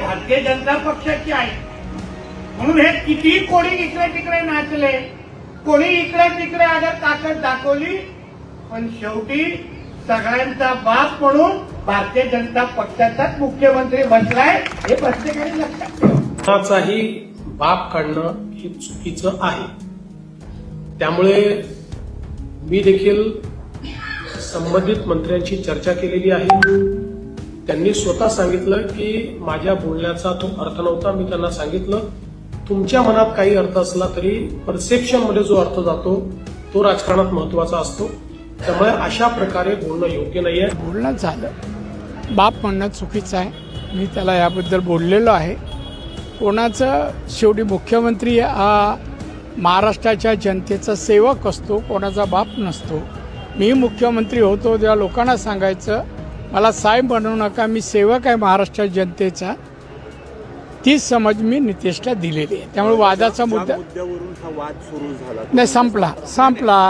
भारतीय जनता पक्षाची आहे. म्हणून हे किती कोणी इकडे तिकडे नाचले, कोणी इकडे तिकडे अगर ताकद दाखवली, पण शेवटी सगळ्यांचा बाप म्हणून भारतीय जनता पक्षाचाच मुख्यमंत्री बसलाय, हे प्रत्येकाने लक्षात ठेवा. कोणाचाही बाप काढणं हे चुकीचं आहे. त्यामुळे मी देखील संबंधित मंत्र्यांशी चर्चा केलेली आहे. त्यांनी स्वतः सांगितलं की माझ्या बोलण्याचा तो अर्थ नव्हता. मी त्यांना सांगितलं तुमच्या मनात काही अर्थ असला तरी परसेप्शनमध्ये जो अर्थ जातो तो राजकारणात महत्वाचा असतो. त्यामुळे अशा प्रकारे बोलणं योग्य नाहीये. बोलणं झालं, बाप म्हणणं चुकीचं आहे. मी त्याला याबद्दल बोललेलो आहे. कोणाचं शेवटी मुख्यमंत्री हा महाराष्ट्राच्या जनतेचा सेवक असतो, कोणाचा बाप नसतो. मी मुख्यमंत्री होतो तेव्हा लोकांना सांगायचं मला साहेब बनवू नका, मी सेवक आहे महाराष्ट्र जनतेचा. तीच समज मी नितेशला दिलेली आहे. त्यामुळे वादाचा मुद्दा मुद्द्यावरून हा वाद सुरू झाला नाही, संपला.